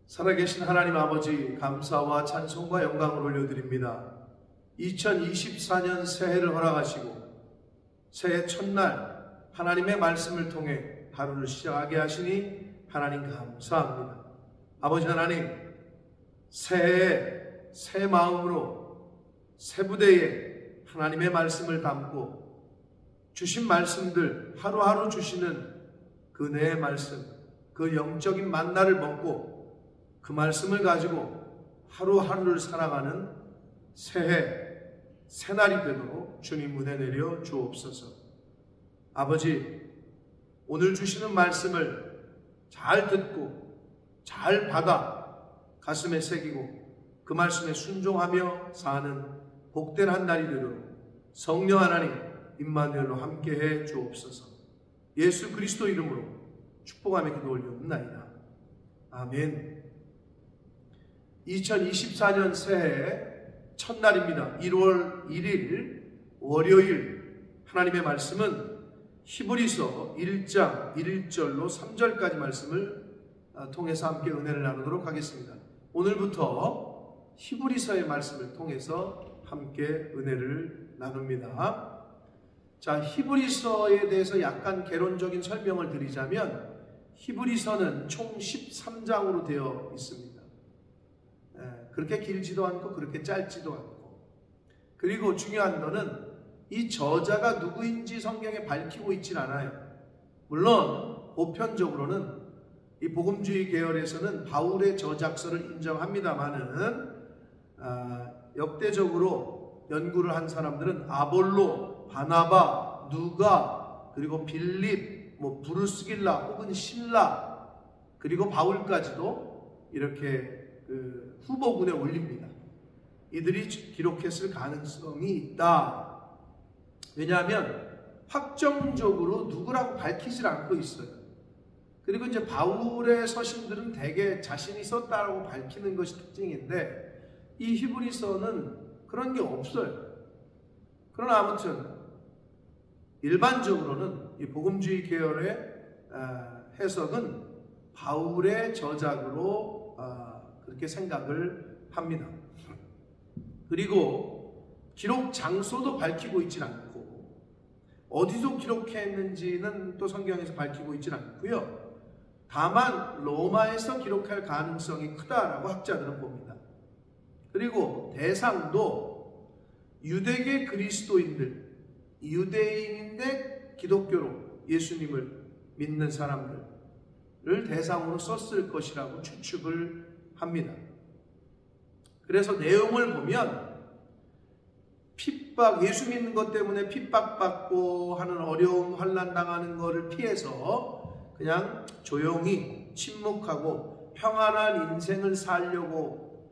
살아계신 하나님 아버지, 감사와 찬송과 영광을 올려드립니다. 2024년 새해를 허락하시고 새해 첫날 하나님의 말씀을 통해 하루를 시작하게 하시니 하나님 감사합니다. 아버지 하나님, 새해에 새 마음으로 새 부대에 하나님의 말씀을 담고 주신 말씀들, 하루하루 주시는 그 은혜의 말씀, 그 영적인 만나를 먹고 그 말씀을 가지고 하루하루를 살아가는 새해, 새날이 되도록 주님 은혜 내려 주옵소서. 아버지, 오늘 주시는 말씀을 잘 듣고 잘 받아 가슴에 새기고 그 말씀에 순종하며 사는 복된 한 날이 되도록 성령 하나님 임마누엘로 함께해 주옵소서. 예수 그리스도 이름으로 축복하며 기도 올리옵나이다. 아멘. 2024년 새해 첫날입니다. 1월 1일 월요일 하나님의 말씀은 히브리서 1장 1절로 3절까지 말씀을 통해서 함께 은혜를 나누도록 하겠습니다. 오늘부터 히브리서의 말씀을 통해서 함께 은혜를 나눕니다. 자, 히브리서에 대해서 약간 개론적인 설명을 드리자면 히브리서는 총 13장으로 되어 있습니다. 그렇게 길지도 않고 그렇게 짧지도 않고, 그리고 중요한 거는 이 저자가 누구인지 성경에 밝히고 있진 않아요. 물론 보편적으로는 이 복음주의 계열에서는 바울의 저작서를 인정합니다마는 역대적으로 연구를 한 사람들은 아볼로, 바나바, 누가, 그리고 빌립, 브루스길라 혹은 실라, 그리고 바울까지도 이렇게 후보군에 올립니다. 이들이 기록했을 가능성이 있다. 왜냐하면 확정적으로 누구라고 밝히질 않고 있어요. 그리고 이제 바울의 서신들은 대개 자신이 썼다라고 밝히는 것이 특징인데 이 히브리서는 그런 게 없어요. 그러나 아무튼 일반적으로는 이 복음주의 계열의 해석은 바울의 저작으로 그렇게 생각을 합니다. 그리고 기록 장소도 밝히고 있지 않고 어디서 기록했는지는 또 성경에서 밝히고 있지 않고요. 다만 로마에서 기록할 가능성이 크다라고 학자들은 봅니다. 그리고 대상도 유대계 그리스도인들, 유대인인데 기독교로 예수님을 믿는 사람들을 대상으로 썼을 것이라고 추측을 합니다. 그래서 내용을 보면 핍박, 예수 믿는 것 때문에 핍박받고 하는 어려움, 환난 당하는 것을 피해서 그냥 조용히 침묵하고 평안한 인생을 살려고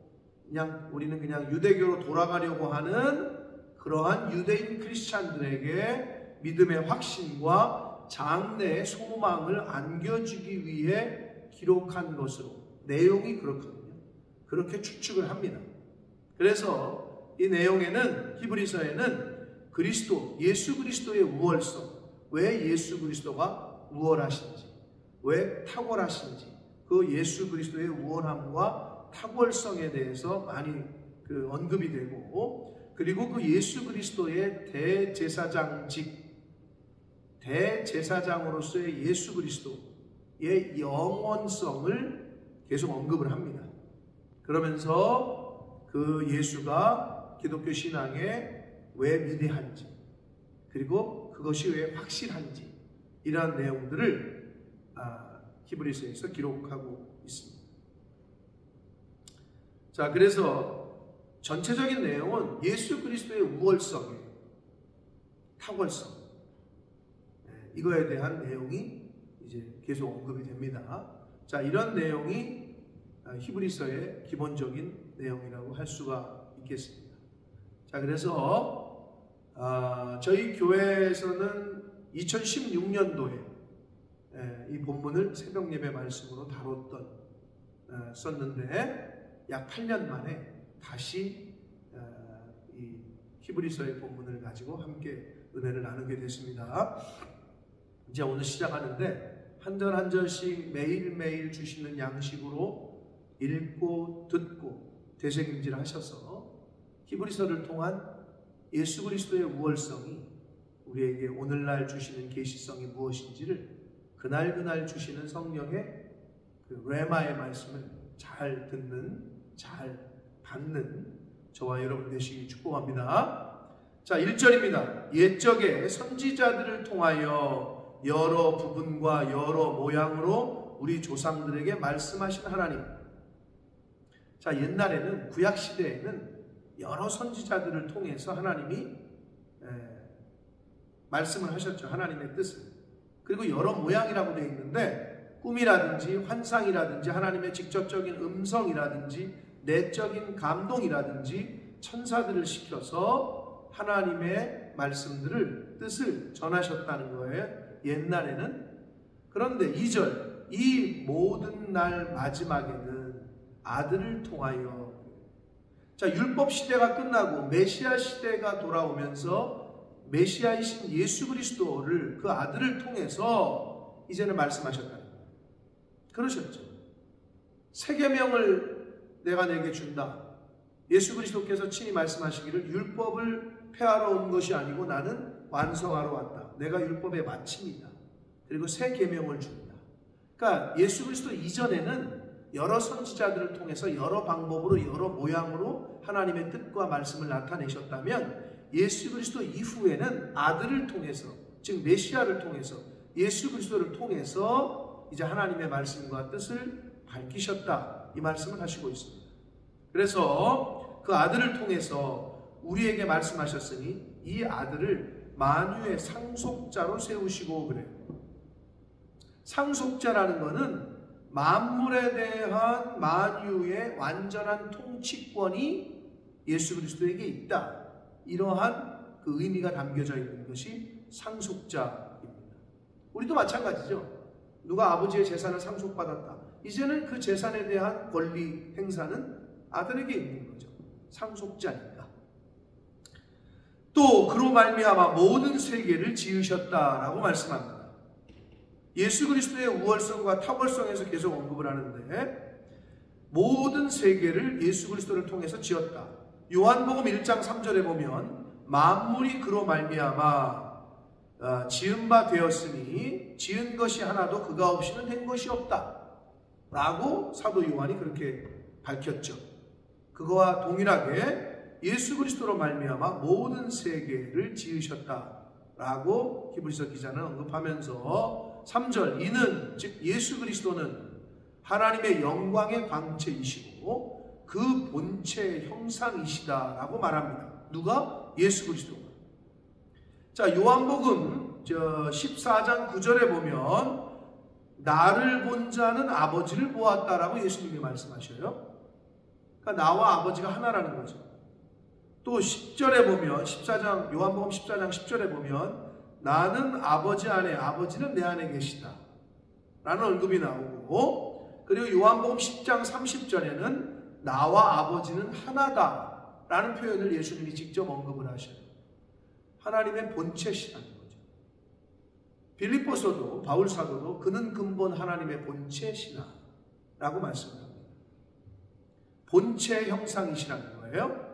우리는 그냥 유대교로 돌아가려고 하는 그러한 유대인 크리스찬들에게 믿음의 확신과 장래의 소망을 안겨주기 위해 기록한 것으로 내용이 그렇거든요. 그렇게 추측을 합니다. 그래서 이 내용에는, 히브리서에는 그리스도, 예수 그리스도의 우월성, 왜 예수 그리스도가 우월하신지, 왜 탁월하신지, 그 예수 그리스도의 우월함과 탁월성에 대해서 많이 언급이 되고, 그리고 그 예수 그리스도의 대제사장으로서의 예수 그리스도의 영원성을 계속 언급을 합니다. 그러면서 그 예수가 기독교 신앙에 왜 위대한지, 그리고 그것이 왜 확실한지, 이러한 내용들을 히브리서에서 기록하고 있습니다. 자, 그래서 전체적인 내용은 예수 그리스도의 우월성이에요. 탁월성. 이거에 대한 내용이 이제 계속 언급이 됩니다. 자, 이런 내용이 히브리서의 기본적인 내용이라고 할 수가 있겠습니다. 자, 그래서 저희 교회에서는 2016년도에 이 본문을 새벽 예배 말씀으로 썼는데 약 8년 만에 다시 이 히브리서의 본문을 가지고 함께 은혜를 나누게 됐습니다. 이제 오늘 시작하는데 한 절 한 절씩 매일매일 주시는 양식으로 읽고 듣고 되새김질하셔서 히브리서를 통한 예수 그리스도의 우월성이 우리에게 오늘날 주시는 계시성이 무엇인지를 그날 주시는 성령의 그 레마의 말씀을 잘 듣는, 잘 받는 저와 여러분 되시기 축복합니다. 자, 1절입니다. 옛적에 선지자들을 통하여 여러 부분과 여러 모양으로 우리 조상들에게 말씀하신 하나님. 자, 옛날에는 구약시대에는 여러 선지자들을 통해서 하나님이 말씀을 하셨죠. 하나님의 뜻을. 그리고 여러 모양이라고 되어 있는데 꿈이라든지 환상이라든지 하나님의 직접적인 음성이라든지 내적인 감동이라든지 천사들을 시켜서 하나님의 말씀들을 뜻을 전하셨다는 거예요. 옛날에는. 그런데 2절 이 모든 날 마지막에는 아들을 통하여 자 율법 시대가 끝나고 메시아 시대가 돌아오면서 메시아이신 예수 그리스도를 그 아들을 통해서 이제는 말씀하셨다는 거예요. 그러셨죠. 새 계명을 내가 내게 준다. 예수 그리스도께서 친히 말씀하시기를 율법을 폐하러 온 것이 아니고 나는 완성하러 왔다. 내가 율법의 마침이다. 그리고 새 계명을 준다. 그러니까 예수 그리스도 이전에는 여러 선지자들을 통해서 여러 방법으로 여러 모양으로 하나님의 뜻과 말씀을 나타내셨다면 예수 그리스도 이후에는 아들을 통해서 즉 메시아를 통해서 예수 그리스도를 통해서 이제 하나님의 말씀과 뜻을 밝히셨다. 이 말씀을 하시고 있습니다. 그래서 그 아들을 통해서 우리에게 말씀하셨으니 이 아들을 만유의 상속자로 세우시고 그래요. 상속자라는 것은 만물에 대한 만유의 완전한 통치권이 예수 그리스도에게 있다. 이러한 그 의미가 담겨져 있는 것이 상속자입니다. 우리도 마찬가지죠. 누가 아버지의 재산을 상속받았다. 이제는 그 재산에 대한 권리 행사는 아들에게 있는 거죠. 상속자니까. 또 그로 말미암아 모든 세계를 지으셨다라고 말씀합니다. 예수 그리스도의 우월성과 탁월성에서 계속 언급을 하는데 모든 세계를 예수 그리스도를 통해서 지었다. 요한복음 1장 3절에 보면 만물이 그로 말미암아 지은 바 되었으니 지은 것이 하나도 그가 없이는 된 것이 없다 라고 사도 요한이 그렇게 밝혔죠. 그거와 동일하게 예수 그리스도로 말미암아 모든 세계를 지으셨다 라고 히브리서 기자는 언급하면서 3절 이는 즉 예수 그리스도는 하나님의 영광의 광채이시고 그 본체의 형상이시다라고 말합니다. 누가? 예수 그리스도가. 자, 요한복음 14장 9절에 보면 나를 본 자는 아버지를 보았다라고 예수님이 말씀하셔요. 그러니까 나와 아버지가 하나라는 거죠. 또 10절에 보면 요한복음 14장 10절에 보면 나는 아버지 안에 아버지는 내 안에 계시다 라는 언급이 나오고 그리고 요한복음 10장 30절에는 나와 아버지는 하나다 라는 표현을 예수님이 직접 언급을 하셔요. 하나님의 본체시라는 거죠. 빌립보서도 바울 사도도 그는 근본 하나님의 본체시나 라고 말씀을 합니다. 본체 형상이시라는 거예요.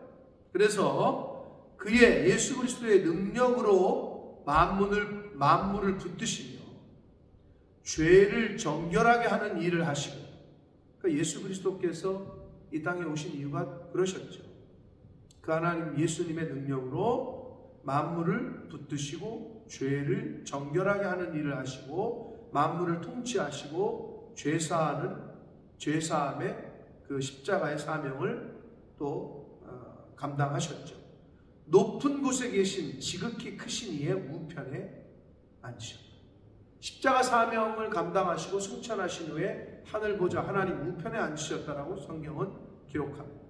그래서 그의 예수 그리스도의 능력으로 만물을 붙드시며 죄를 정결하게 하는 일을 하시고 그러니까 예수 그리스도께서 이 땅에 오신 이유가 그러셨죠. 그 하나님 예수님의 능력으로 만물을 붙드시고 죄를 정결하게 하는 일을 하시고 만물을 통치하시고 죄사함의 그 십자가의 사명을 또 감당하셨죠. 높은 곳에 계신 지극히 크신 이의 우편에 앉으셨다. 십자가 사명을 감당하시고 승천하신 후에 하늘 보좌 하나님 우편에 앉으셨다라고 성경은 기록합니다.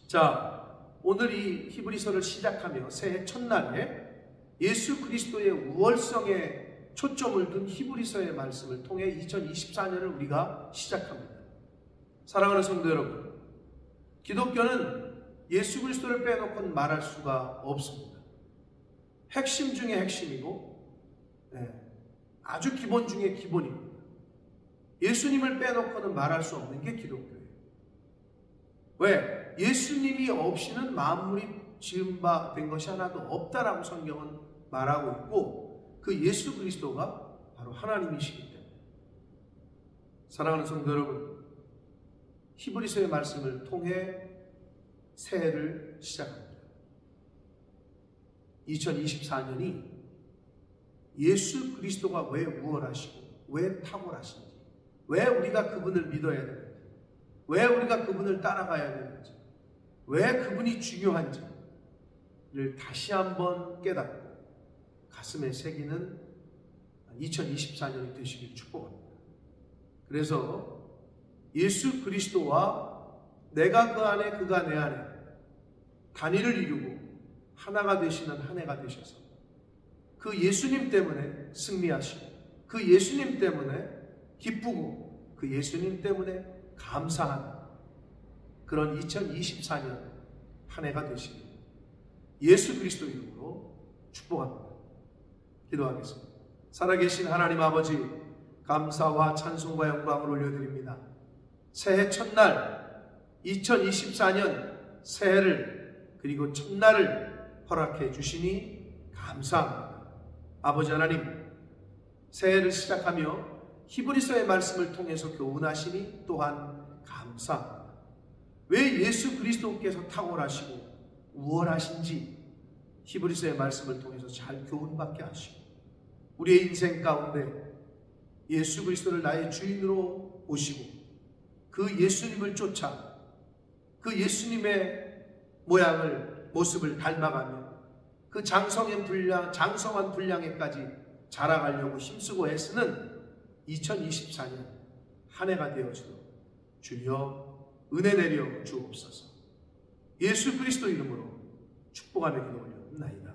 자, 오늘 이 히브리서를 시작하며 새해 첫날에 예수 그리스도의 우월성에 초점을 둔 히브리서의 말씀을 통해 2024년을 우리가 시작합니다. 사랑하는 성도 여러분, 기독교는 예수 그리스도를 빼놓고는 말할 수가 없습니다. 핵심 중에 핵심이고 아주 기본 중에 기본입니다. 예수님을 빼놓고는 말할 수 없는 게 기독교예요. 왜? 예수님이 없이는 만물이 지은 바 된 것이 하나도 없다라고 성경은 말하고 있고, 그 예수 그리스도가 바로 하나님이시기 때문에. 사랑하는 성도 여러분, 히브리서의 말씀을 통해 새해를 시작합니다. 2024년이 예수 그리스도가 왜 우월하시고 왜 탁월하신지, 왜 우리가 그분을 믿어야 되는지, 왜 우리가 그분을 따라가야 되는지, 왜 그분이 중요한지를 다시 한번 깨닫고 가슴에 새기는 2024년이 되시길 축복합니다. 그래서 예수 그리스도와 내가 그 안에 그가 내 안에 단일을 이루고 하나가 되시는 한 해가 되셔서 그 예수님 때문에 승리하시고, 그 예수님 때문에 기쁘고, 그 예수님 때문에 감사하는 그런 2024년 한 해가 되시길 예수 그리스도 이름으로 축복합니다. 기도하겠습니다. 살아계신 하나님 아버지, 감사와 찬송과 영광을 올려드립니다. 새해 첫날 2024년 새해를, 그리고 첫날을 허락해 주시니 감사합니다. 아버지 하나님, 새해를 시작하며 히브리서의 말씀을 통해서 교훈하시니 또한 감사합니다. 왜 예수 그리스도께서 탁월하시고 우월하신지 히브리서의 말씀을 통해서 잘 교훈받게 하시고, 우리의 인생 가운데 예수 그리스도를 나의 주인으로 모시고 그 예수님을 쫓아 그 예수님의 모양을, 모습을 닮아가며 그 장성한 분량에까지 자라가려고 힘쓰고 애쓰는 2024년 한 해가 되어지도록 주여 은혜 내려 주옵소서. 예수 그리스도 이름으로 축복하며 기도 올려옵나이다.